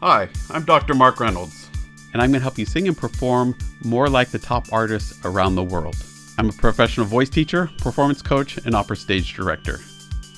Hi, I'm Dr. Marc Reynolds, and I'm going to help you sing and perform more like the top artists around the world. I'm a professional voice teacher, performance coach, and opera stage director.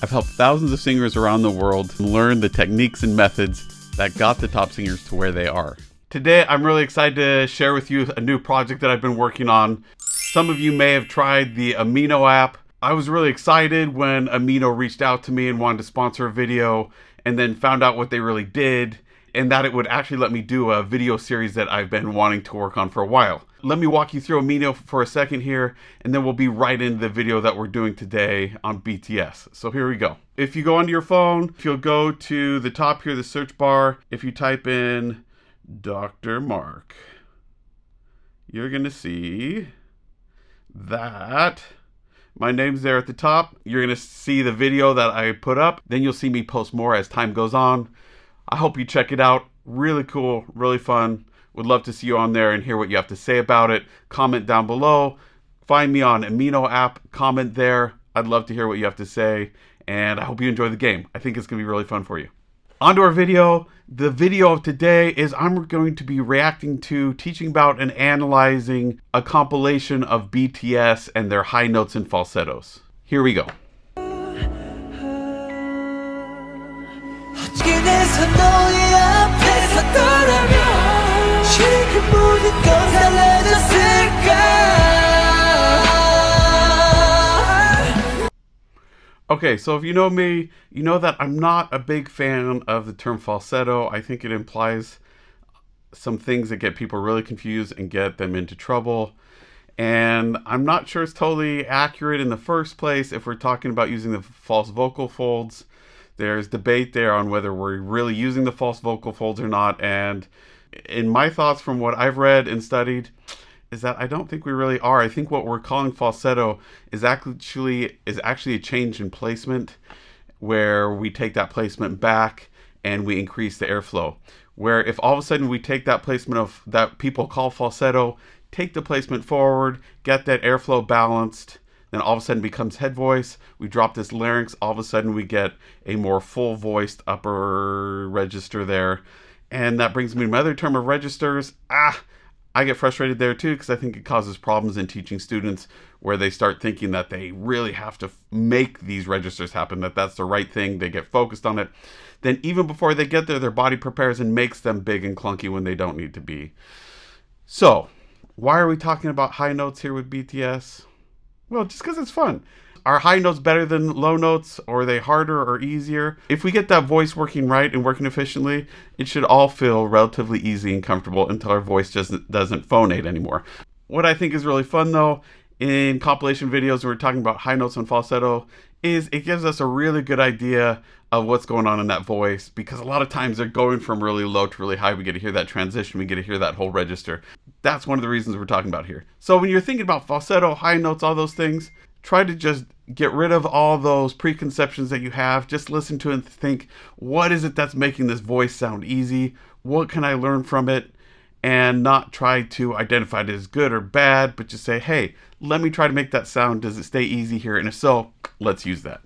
I've helped thousands of singers around the world learn the techniques and methods that got the top singers to where they are. Today, I'm really excited to share with you a new project that I've been working on. Some of you may have tried the Amino app. I was really excited when Amino reached out to me and wanted to sponsor a video, and then found out what they really did, and that it would actually let me do a video series that I've been wanting to work on for a while. Let me walk you through Amino for a second here, and then we'll be right into the video that we're doing today on BTS. So here we go. If you go onto your phone, if you'll go to the top here, the search bar, if you type in Dr. Marc, you're gonna see that my name's there at the top. You're gonna see the video that I put up. Then you'll see me post more as time goes on. I hope you check it out. Really cool, really fun. Would love to see you on there and hear what you have to say about it. Comment down below. Find me on Amino app. Comment there. I'd love to hear what you have to say. And I hope you enjoy the game. I think it's going to be really fun for you. On to our video. The video of today is I'm going to be reacting to, teaching about, and analyzing a compilation of BTS and their high notes and falsettos. Here we go. Okay, so if you know me, you know that I'm not a big fan of the term falsetto. I think it implies some things that get people really confused and get them into trouble. And I'm not sure it's totally accurate in the first place if we're talking about using the false vocal folds. There's debate there on whether we're really using the false vocal folds or not. And in my thoughts from what I've read and studied is that I don't think we really are. I think what we're calling falsetto is actually a change in placement, where we take that placement back and we increase the airflow. Where if all of a sudden we take that placement of that people call falsetto, take the placement forward, get that airflow balanced, then all of a sudden becomes head voice. We drop this larynx, all of a sudden we get a more full voiced upper register there. And that brings me to my other term of registers. I get frustrated there too, because I think it causes problems in teaching students where they start thinking that they really have to make these registers happen, that that's the right thing. They get focused on it. Then even before they get there, their body prepares and makes them big and clunky when they don't need to be. So why are we talking about high notes here with BTS? Well, just because it's fun. Are high notes better than low notes, or are they harder or easier? If we get that voice working right and working efficiently, it should all feel relatively easy and comfortable until our voice just doesn't phonate anymore. What I think is really fun though, in compilation videos where we're talking about high notes and falsetto, is it gives us a really good idea of what's going on in that voice, because a lot of times they're going from really low to really high. We get to hear that transition, we get to hear that whole register. That's one of the reasons we're talking about here. So when you're thinking about falsetto, high notes, all those things, try to just get rid of all those preconceptions that you have. Just listen to it and think, what is it that's making this voice sound easy? What can I learn from it? And not try to identify it as good or bad, but just say, hey, let me try to make that sound. Does it stay easy here? And if so, let's use that.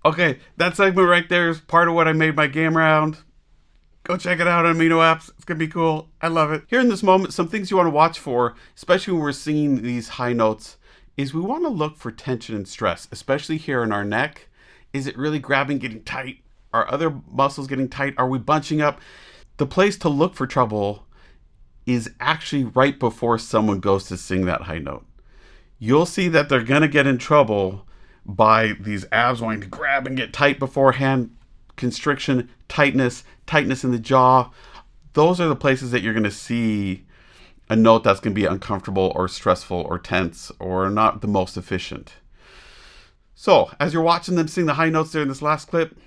Okay, that segment right there is part of what I made my game around. Go check it out on Amino apps. It's gonna be cool. I love it. Here in this moment, some things you want to watch for, especially when we're singing these high notes, is we want to look for tension and stress, especially here in our neck. Is it really grabbing, getting tight? Are other muscles getting tight? Are we bunching up? The place to look for trouble is actually right before someone goes to sing that high note. You'll see that they're gonna get in trouble by these abs wanting to grab and get tight beforehand, constriction, tightness in the jaw. Those are the places that you're going to see a note that's going to be uncomfortable or stressful or tense or not the most efficient. So as you're watching them sing the high notes there in this last clip,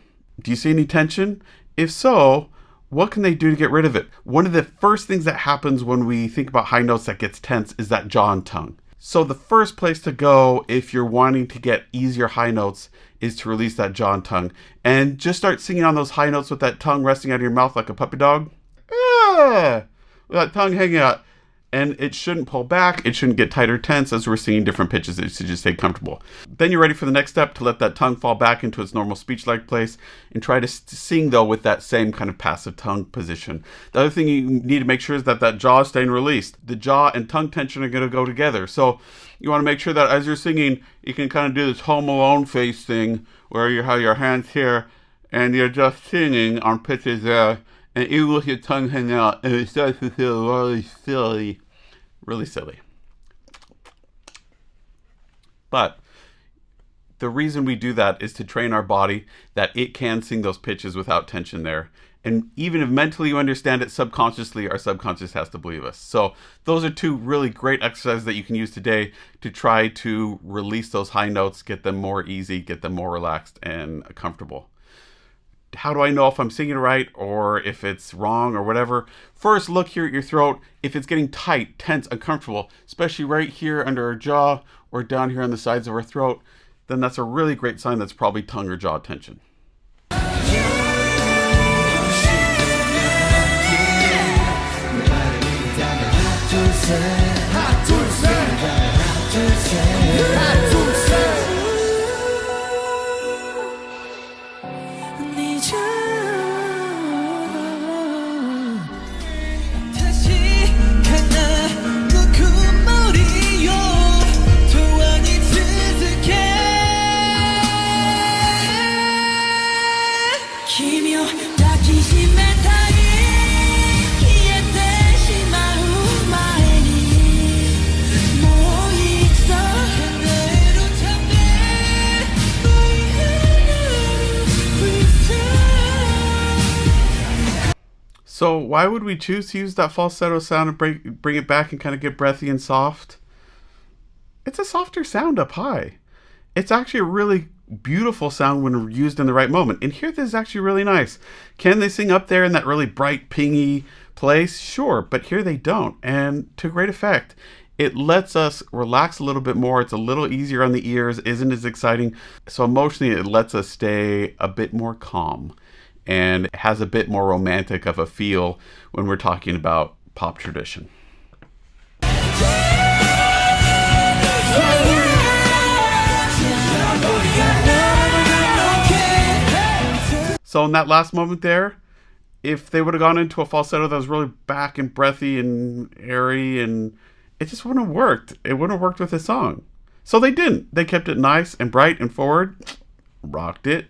do you see any tension? If so, What can they do to get rid of it? One of the first things that happens when we think about high notes that gets tense is that jaw and tongue. So the first place to go if you're wanting to get easier high notes is to release that jaw and tongue. And just start singing on those high notes with that tongue resting out of your mouth like a puppy dog. Ah! With that tongue hanging out. And it shouldn't pull back. It shouldn't get tight or tense as we're singing different pitches. It should just stay comfortable. Then you're ready for the next step to let that tongue fall back into its normal speech-like place and try to sing, though, with that same kind of passive tongue position. The other thing you need to make sure is that that jaw is staying released. The jaw and tongue tension are going to go together. So you want to make sure that as you're singing, you can kind of do this Home Alone face thing where you have your hands here and you're just singing on pitches there. And even with your tongue hanging out, and it starts to feel really silly. Really silly. But the reason we do that is to train our body that it can sing those pitches without tension there. And even if mentally you understand it, subconsciously, our subconscious has to believe us. So those are two really great exercises that you can use today to try to release those high notes, get them more easy, get them more relaxed and comfortable. How do I know if I'm singing right or if it's wrong or whatever? First, look here at your throat. If it's getting tight, tense, uncomfortable, especially right here under our jaw or down here on the sides of our throat, then that's a really great sign that's probably tongue or jaw tension. So why would we choose to use that falsetto sound and bring it back and kind of get breathy and soft? It's a softer sound up high. It's actually a really beautiful sound when used in the right moment. And here this is actually really nice. Can they sing up there in that really bright, pingy place? Sure, but here they don't. And to great effect. It lets us relax a little bit more. It's a little easier on the ears, isn't as exciting. So emotionally, it lets us stay a bit more calm. And has a bit more romantic of a feel when we're talking about pop tradition. So in that last moment there, if they would have gone into a falsetto that was really back and breathy and airy, and it just wouldn't have worked. It wouldn't have worked with the song. So they didn't. They kept it nice and bright and forward. Rocked it.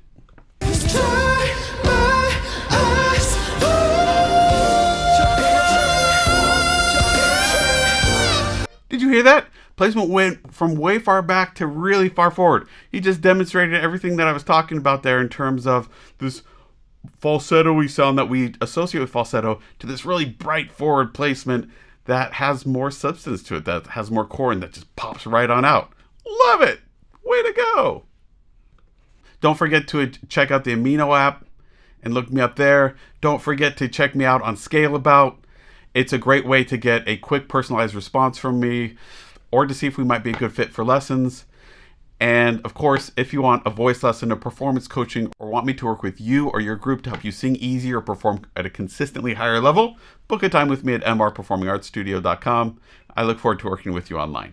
Did you hear that? Placement went from way far back to really far forward. He just demonstrated everything that I was talking about there in terms of this falsetto-y sound that we associate with falsetto to this really bright forward placement that has more substance to it, that has more core and that just pops right on out. Love it! Way to go! Don't forget to check out the Amino app and look me up there. Don't forget to check me out on Scaleabout. It's a great way to get a quick personalized response from me or to see if we might be a good fit for lessons. And of course, if you want a voice lesson or performance coaching or want me to work with you or your group to help you sing easier or perform at a consistently higher level, book a time with me at mrperformingartsstudio.com. I look forward to working with you online.